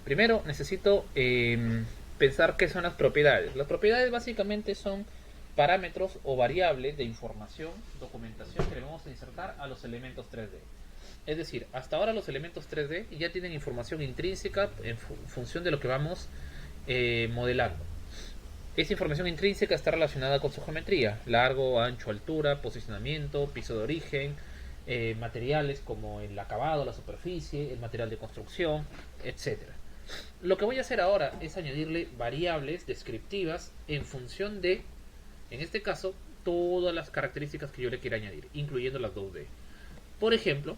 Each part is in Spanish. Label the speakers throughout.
Speaker 1: Primero necesito pensar qué son las propiedades. Las propiedades básicamente son parámetros o variables de información, documentación que le vamos a insertar a los elementos 3D. Es decir, hasta ahora los elementos 3D ya tienen información intrínseca en función de lo que vamos modelando. Esa información intrínseca está relacionada con su geometría: largo, ancho, altura, posicionamiento, piso de origen, materiales como el acabado, la superficie, el material de construcción, etcétera. Lo que voy a hacer ahora es añadirle variables descriptivas en función de, en este caso, todas las características que yo le quiera añadir, incluyendo las 2D. Por ejemplo,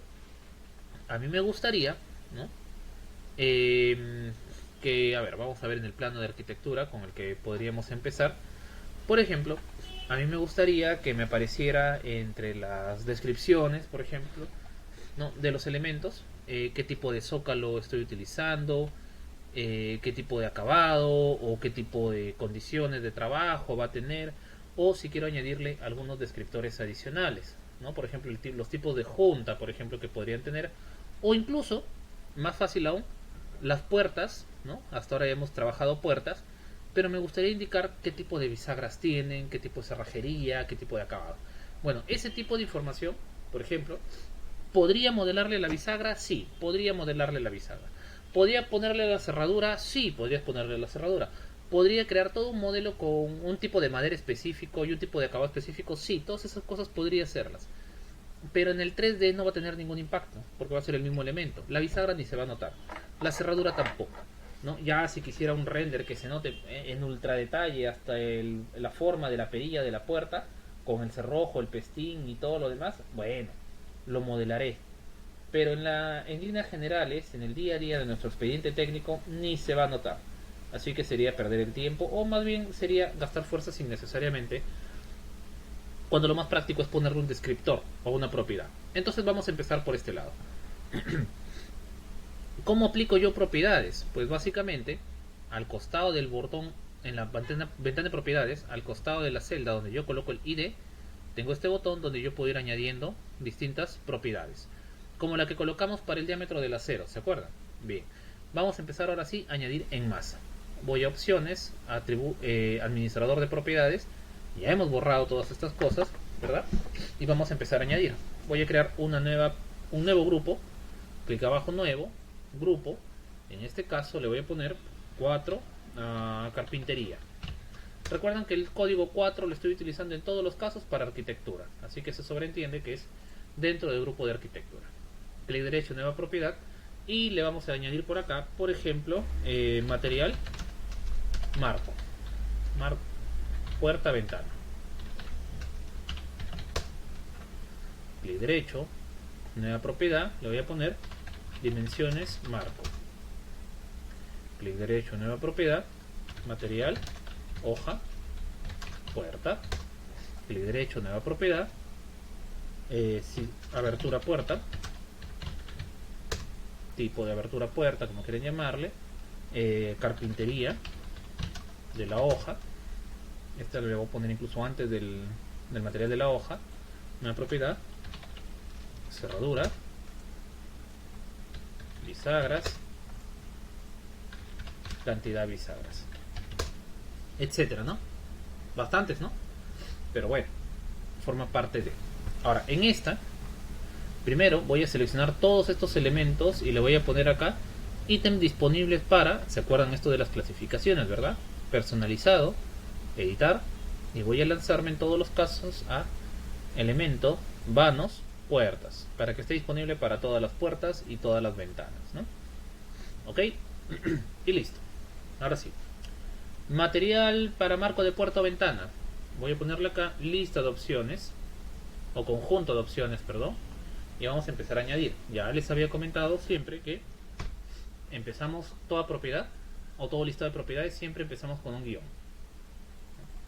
Speaker 1: a mí me gustaría, ¿no? Que, a ver, vamos a ver en el plano de arquitectura con el que podríamos empezar. Por ejemplo, a mí me gustaría que me apareciera entre las descripciones, por ejemplo, ¿no?, de los elementos, qué tipo de zócalo estoy utilizando, qué tipo de acabado o qué tipo de condiciones de trabajo va a tener, o si quiero añadirle algunos descriptores adicionales, ¿no? Por ejemplo, los tipos de junta, por ejemplo, que podrían tener, o incluso, más fácil aún, las puertas, ¿no? Hasta ahora ya hemos trabajado puertas, pero me gustaría indicar qué tipo de bisagras tienen, qué tipo de cerrajería, qué tipo de acabado. Bueno, ese tipo de información, por ejemplo, ¿podría modelarle la bisagra? Sí, podría modelarle la bisagra. ¿Podría ponerle la cerradura? Sí, podrías ponerle la cerradura. ¿Podría crear todo un modelo con un tipo de madera específico y un tipo de acabado específico? Sí, todas esas cosas podría hacerlas. Pero en el 3D no va a tener ningún impacto, porque va a ser el mismo elemento. La bisagra ni se va a notar. La cerradura tampoco, ¿no? Ya si quisiera un render que se note en ultra detalle hasta la forma de la perilla de la puerta, con el cerrojo, el pestín y todo lo demás, bueno, lo modelaré. Pero en líneas generales, en el día a día de nuestro expediente técnico, ni se va a notar. Así que sería perder el tiempo, o más bien sería gastar fuerzas innecesariamente, cuando lo más práctico es ponerle un descriptor o una propiedad. Entonces vamos a empezar por este lado. ¿Cómo aplico yo propiedades? Pues básicamente, al costado del botón, en la ventana de propiedades, al costado de la celda donde yo coloco el ID, tengo este botón donde yo puedo ir añadiendo distintas propiedades, como la que colocamos para el diámetro del acero, ¿se acuerdan? Bien, vamos a empezar ahora sí a añadir en masa. Voy a opciones, administrador de propiedades. Ya hemos borrado todas estas cosas, ¿verdad? Y vamos a empezar a añadir. Voy a crear un nuevo grupo. Clic abajo, nuevo, grupo. En este caso le voy a poner 4 a carpintería. Recuerden que el código 4 lo estoy utilizando en todos los casos para arquitectura, así que se sobreentiende que es dentro del grupo de arquitectura. Clic derecho, nueva propiedad, y le vamos a añadir por acá, por ejemplo, material, marco, puerta, ventana. Clic derecho, nueva propiedad, le voy a poner dimensiones, marco. Clic derecho, nueva propiedad, material, hoja, puerta. Clic derecho, nueva propiedad, abertura puerta, tipo de abertura puerta, como quieren llamarle, carpintería de la hoja. Esta le voy a poner incluso antes del material de la hoja. Nueva propiedad, cerradura, bisagras, cantidad de bisagras, etcétera, ¿no? Bastantes, ¿no? Pero bueno, forma parte de. Ahora, en esta, primero voy a seleccionar todos estos elementos y le voy a poner acá ítems disponibles para, ¿se acuerdan esto de las clasificaciones, verdad? Personalizado, editar, y voy a lanzarme en todos los casos a elemento, vanos, puertas, para que esté disponible para todas las puertas y todas las ventanas, ¿no? Ok, y listo. Ahora sí, material para marco de puerta o ventana. Voy a ponerle acá lista de opciones, o conjunto de opciones, perdón, y vamos a empezar a añadir. Ya les había comentado siempre que empezamos toda propiedad o todo listado de propiedades, siempre empezamos con un guión.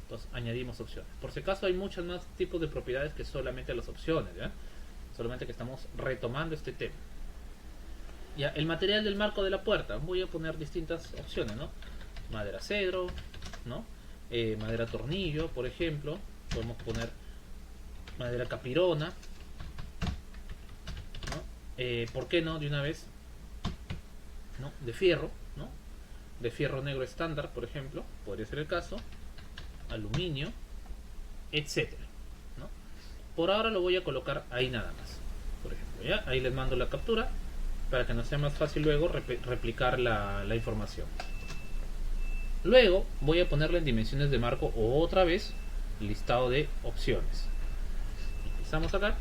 Speaker 1: Entonces añadimos opciones. Por si acaso hay muchos más tipos de propiedades que solamente las opciones, ¿ya? Solamente que estamos retomando este tema. Ya, el material del marco de la puerta, voy a poner distintas opciones, ¿no? Madera cedro, ¿no? Madera tornillo, por ejemplo. Podemos poner madera capirona, ¿no? ¿Por qué no? De una vez ¿no? De fierro, ¿no? De fierro negro estándar, por ejemplo, podría ser el caso, aluminio, etcétera, ¿no? Por ahora lo voy a colocar ahí nada más, por ejemplo, ¿ya? Ahí les mando la captura para que nos sea más fácil luego replicar la información. Luego voy a ponerle en dimensiones de marco otra vez listado de opciones. Empezamos acá.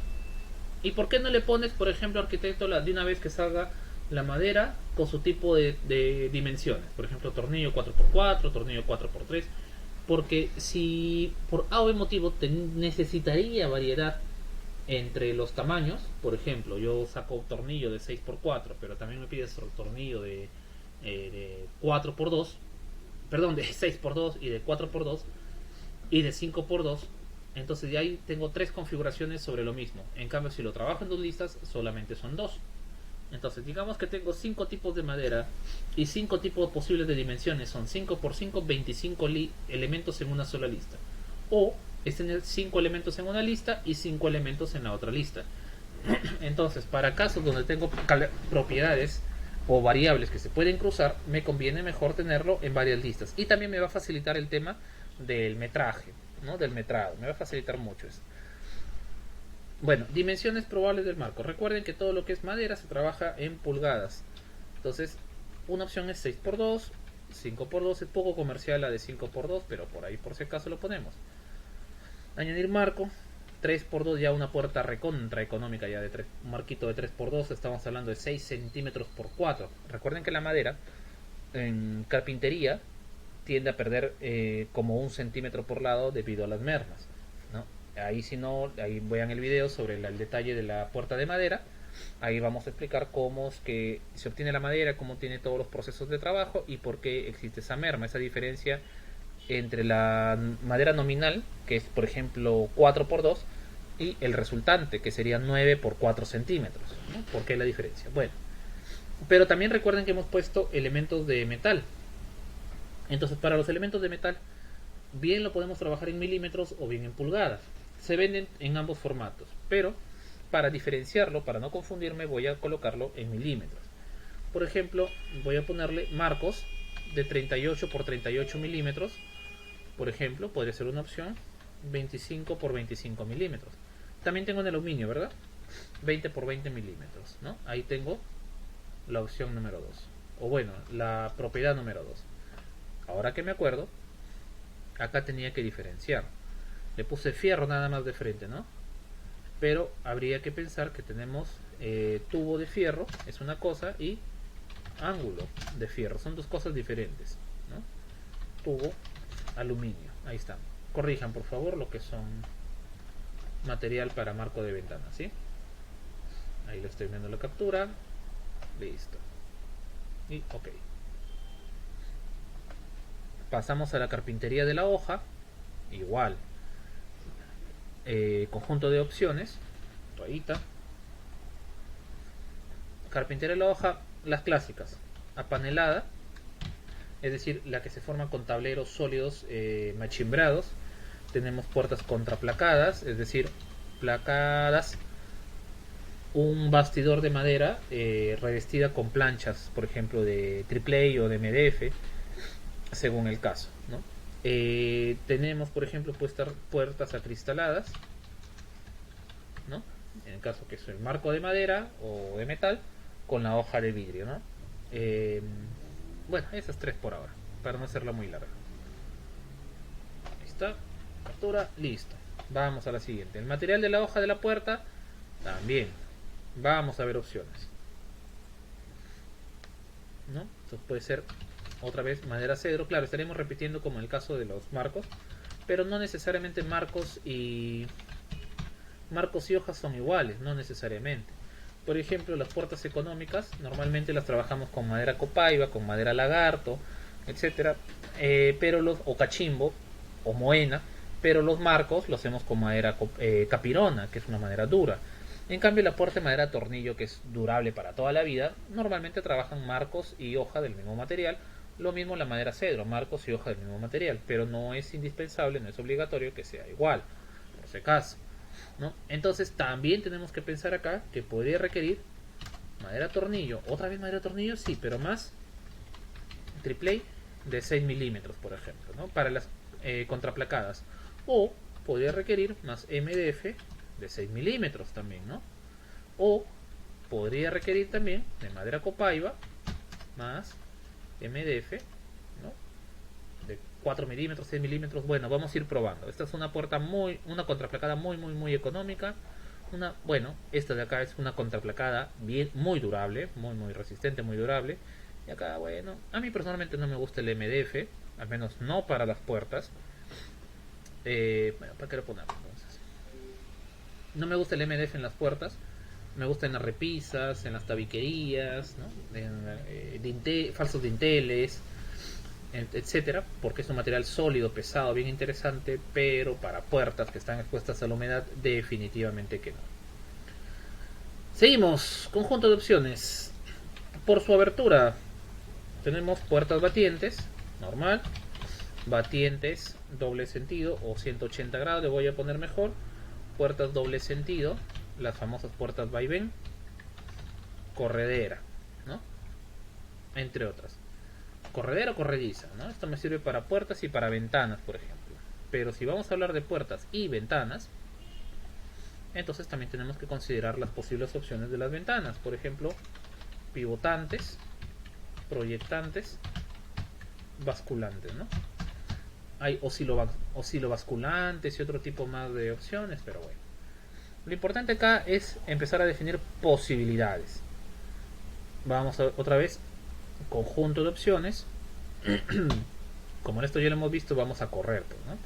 Speaker 1: ¿Y por qué no le pones, por ejemplo, arquitecto, de una vez que salga la madera con su tipo de dimensiones? Por ejemplo, tornillo 4x4, tornillo 4x3. Porque si por A o B motivo necesitaría variedad entre los tamaños, por ejemplo, yo saco tornillo de 6x4, pero también me pides tornillo de 4x2, perdón, de 6x2 y de 4x2 y de 5x2, entonces ya ahí tengo tres configuraciones sobre lo mismo. En cambio, si lo trabajo en dos listas, solamente son dos. Entonces, digamos que tengo 5 tipos de madera y 5 tipos posibles de dimensiones. Son 5x5, 25 elementos en una sola lista. O es tener 5 elementos en una lista y 5 elementos en la otra lista. Entonces, para casos donde tengo propiedades o variables que se pueden cruzar, me conviene mejor tenerlo en varias listas. Y también me va a facilitar el tema del metraje, ¿no? Del metrado. Me va a facilitar mucho eso. Bueno, dimensiones probables del marco. Recuerden que todo lo que es madera se trabaja en pulgadas. Entonces, una opción es 6x2, 5x2. Es poco comercial la de 5x2, pero por ahí por si acaso lo ponemos. Añadir marco. 3x2, ya una puerta recontra económica, ya de un marquito de 3x2. Estamos hablando de 6 centímetros por 4. Recuerden que la madera en carpintería tiende a perder como 1 centímetro por lado debido a las mermas, ¿no? Ahí si no, ahí vean el video sobre el detalle de la puerta de madera. Ahí vamos a explicar cómo es que se obtiene la madera, cómo tiene todos los procesos de trabajo y por qué existe esa merma, esa diferencia entre la madera nominal, que es por ejemplo 4x2, y el resultante, que sería 9x4 centímetros, ¿no? ¿Por qué la diferencia? Bueno, pero también recuerden que hemos puesto elementos de metal. Entonces, para los elementos de metal, bien lo podemos trabajar en milímetros o bien en pulgadas. Se venden en ambos formatos, pero para diferenciarlo, para no confundirme, voy a colocarlo en milímetros. Por ejemplo, voy a ponerle marcos de 38 por 38 milímetros. Por ejemplo, podría ser una opción 25 por 25 milímetros. También tengo en aluminio, ¿verdad? 20 por 20 milímetros, ¿no? Ahí tengo la opción número 2. O bueno, la propiedad número 2. Ahora que me acuerdo, acá tenía que diferenciar. Le puse fierro nada más de frente, ¿no? Pero habría que pensar que tenemos tubo de fierro, es una cosa, y ángulo de fierro, son dos cosas diferentes, ¿no? Tubo, aluminio, ahí está. Corrijan por favor lo que son material para marco de ventana, ¿sí? Ahí le estoy viendo la captura, listo. Y ok. Pasamos a la carpintería de la hoja, igual. Conjunto de opciones, toallita. Carpintería de la hoja, las clásicas, apanelada, es decir, la que se forma con tableros sólidos machimbrados. Tenemos puertas contraplacadas, es decir, placadas, un bastidor de madera revestida con planchas, por ejemplo, de AAA o de MDF, según el caso, ¿no? Tenemos, por ejemplo, puertas acristaladas, ¿no? En el caso que es el marco de madera o de metal con la hoja de vidrio, ¿no? Bueno, esas tres por ahora, para no hacerla muy larga. Ahí está, captura, listo. Vamos a la siguiente. El material de la hoja de la puerta, también. Vamos a ver opciones, ¿no? Esto puede ser otra vez madera cedro. Claro, estaremos repitiendo como en el caso de los marcos, pero no necesariamente marcos y hojas son iguales, no necesariamente. Por ejemplo, las puertas económicas normalmente las trabajamos con madera copaiba, con madera lagarto, etcétera, o cachimbo o moena, pero los marcos los hacemos con madera capirona, que es una madera dura. En cambio, la puerta de madera tornillo, que es durable para toda la vida, normalmente trabajan marcos y hoja del mismo material. Lo mismo la madera cedro, marcos y hoja del mismo material, pero no es indispensable, no es obligatorio que sea igual, por si acaso, ¿no? Entonces también tenemos que pensar acá que podría requerir madera tornillo, otra vez madera tornillo, sí, pero más triple de 6 milímetros, por ejemplo, ¿no? Para las contraplacadas. O podría requerir más MDF de 6 milímetros también, ¿no? O podría requerir también de madera copaiba más MDF, ¿no? De 4 milímetros, 6 milímetros. Bueno, vamos a ir probando. Esta es una puerta una contraplacada muy económica. Bueno, esta de acá es una contraplacada muy durable, muy resistente, muy durable. Y acá, bueno, a mí personalmente no me gusta el MDF, al menos no para las puertas. Bueno, ¿para qué lo ponemos entonces? No me gusta el MDF en las puertas, me gusta en las repisas, en las tabiquerías, ¿no? Falsos dinteles, etcétera, porque es un material sólido, pesado, bien interesante, pero para puertas que están expuestas a la humedad, definitivamente que no. Seguimos, conjunto de opciones. Por su abertura, tenemos puertas batientes, normal, batientes doble sentido o 180 grados, le voy a poner mejor, puertas doble sentido, las famosas puertas vaivén, corredera, ¿no? Entre otras. Corredera o corrediza, ¿no? Esto me sirve para puertas y para ventanas, por ejemplo. Pero si vamos a hablar de puertas y ventanas, entonces también tenemos que considerar las posibles opciones de las ventanas. Por ejemplo, pivotantes, proyectantes, basculantes, ¿no? Hay oscilovasculantes y otro tipo más de opciones, pero bueno. Lo importante acá es empezar a definir posibilidades. Vamos a otra vez, conjunto de opciones. Como en esto ya lo hemos visto, vamos a correr, pues, ¿no?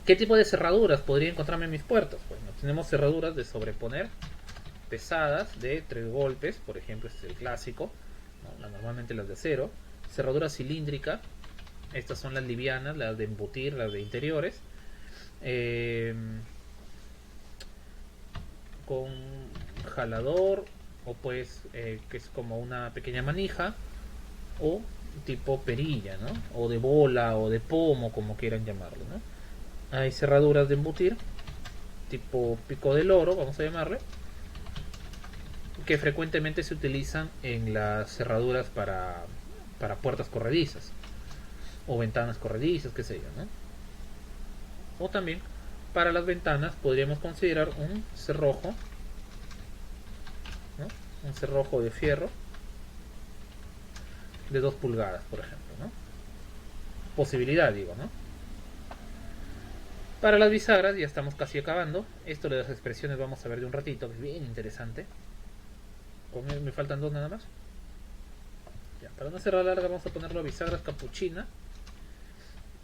Speaker 1: ¿Qué tipo de cerraduras podría encontrarme en mis puertas? Bueno, tenemos cerraduras de sobreponer pesadas de 3 golpes, por ejemplo, este es el clásico, ¿no? Normalmente las de acero. Cerradura cilíndrica, estas son las livianas, las de embutir, las de interiores, con jalador, o pues que es como una pequeña manija, o tipo perilla, ¿no? O de bola o de pomo, como quieran llamarlo, ¿no? Hay cerraduras de embutir tipo pico del oro, vamos a llamarle, que frecuentemente se utilizan en las cerraduras para puertas corredizas o ventanas corredizas, qué sé yo, ¿no? O también para las ventanas podríamos considerar un cerrojo, ¿no? Un cerrojo de fierro de 2 pulgadas, por ejemplo, ¿no? Posibilidad, digo, ¿no? Para las bisagras ya estamos casi acabando. Esto de las expresiones vamos a ver de un ratito, que es bien interesante. Me faltan 2 nada más. Ya, para no hacerla larga vamos a ponerlo bisagras capuchina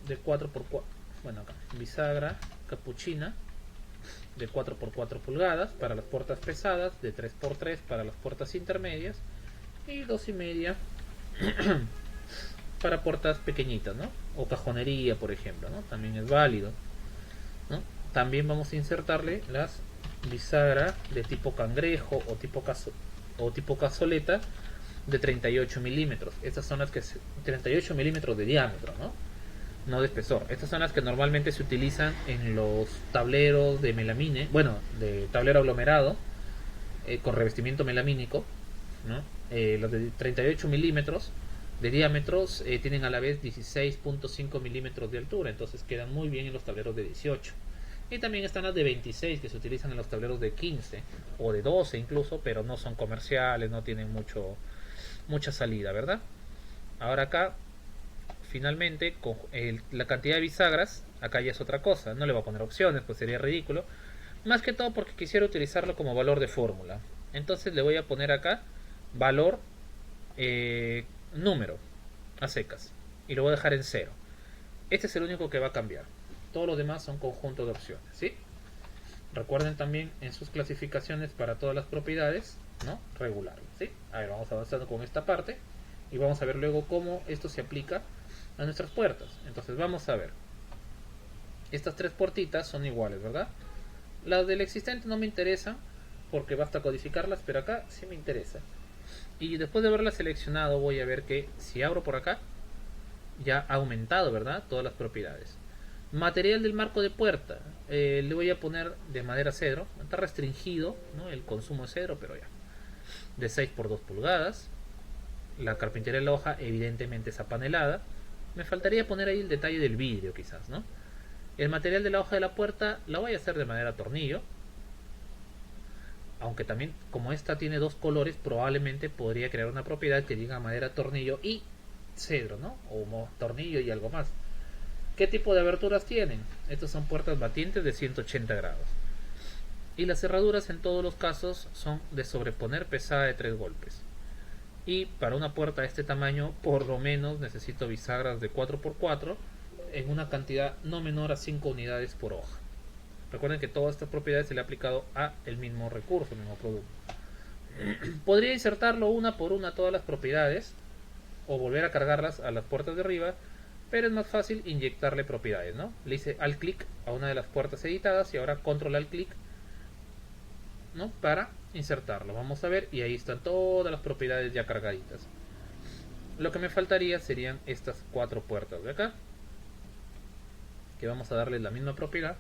Speaker 1: de 4x4. Bueno, acá, bisagra capuchina de 4x4 pulgadas para las puertas pesadas, de 3x3 para las puertas intermedias y 2,5 para puertas pequeñitas, ¿no? O cajonería, por ejemplo, ¿no? También es válido, ¿no? También vamos a insertarle las bisagras de tipo cangrejo o tipo cazoleta de 38 milímetros. Estas son las que 38 milímetros de diámetro, no de espesor. Estas son las que normalmente se utilizan en los tableros de melamine, bueno, de tablero aglomerado con revestimiento melamínico, ¿no? Los de 38 milímetros de diámetros tienen a la vez 16.5 milímetros de altura, entonces quedan muy bien en los tableros de 18. Y también están las de 26 que se utilizan en los tableros de 15 o de 12 incluso, pero no son comerciales, no tienen mucha salida, ¿verdad? Ahora acá, finalmente, con la cantidad de bisagras, acá ya es otra cosa, no le voy a poner opciones, pues sería ridículo. Más que todo porque quisiera utilizarlo como valor de fórmula. Entonces le voy a poner acá valor número a secas y lo voy a dejar en 0. Este es el único que va a cambiar. Todos los demás son conjuntos de opciones, ¿sí? Recuerden también en sus clasificaciones para todas las propiedades, ¿no? Regularlas, ¿sí? A ver, vamos avanzando con esta parte y vamos a ver luego cómo esto se aplica a nuestras puertas. Entonces vamos a ver. Estas 3 puertitas son iguales, ¿verdad? Las del existente no me interesan porque basta codificarlas, pero acá sí me interesa. Y después de haberlas seleccionado voy a ver que si abro por acá ya ha aumentado, ¿verdad? Todas las propiedades. Material del marco de puerta, le voy a poner de madera cedro. Está restringido, ¿no? El consumo de cedro, pero ya. de 6 por 2 pulgadas. La carpintería de la hoja evidentemente es apanelada. Me faltaría poner ahí el detalle del vidrio quizás, ¿no? El material de la hoja de la puerta la voy a hacer de madera tornillo. Aunque también, como esta tiene dos colores, probablemente podría crear una propiedad que diga madera tornillo y cedro, ¿no? O tornillo y algo más. ¿Qué tipo de aberturas tienen? Estas son puertas batientes de 180 grados. Y las cerraduras en todos los casos son de sobreponer pesada de 3 golpes. Y para una puerta de este tamaño, por lo menos necesito bisagras de 4x4 en una cantidad no menor a 5 unidades por hoja. Recuerden que todas estas propiedades se le ha aplicado a el mismo recurso, el mismo producto. Podría insertarlo una por una todas las propiedades o volver a cargarlas a las puertas de arriba, pero es más fácil inyectarle propiedades, ¿no? Le hice alt clic a una de las puertas editadas y ahora control alt clic, ¿no? Para insertarlo. Vamos a ver y ahí están todas las propiedades ya cargaditas. Lo que me faltaría serían estas 4 puertas de acá, que vamos a darle la misma propiedad.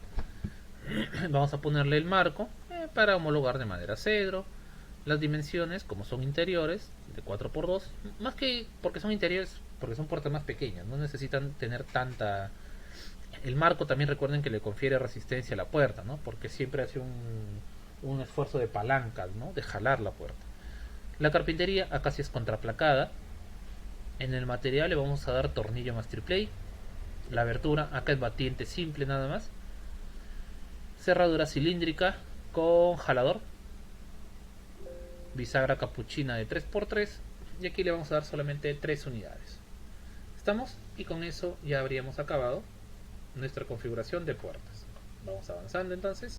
Speaker 1: Vamos a ponerle el marco para homologar de madera cedro. Las dimensiones, como son interiores, de 4x2, más que porque son interiores, porque son puertas más pequeñas, no necesitan tener tanta... El marco también recuerden que le confiere resistencia a la puerta, ¿no? Porque siempre hace un esfuerzo de palancas, ¿no? De jalar la puerta. La carpintería acá sí es contraplacada. En el material le vamos a dar tornillo más triple A. La abertura acá es batiente simple nada más. Cerradura cilíndrica con jalador. Bisagra capuchina de 3x3. Y aquí le vamos a dar solamente 3 unidades. ¿Estamos? Y con eso ya habríamos acabado nuestra configuración de puertas. Vamos avanzando entonces.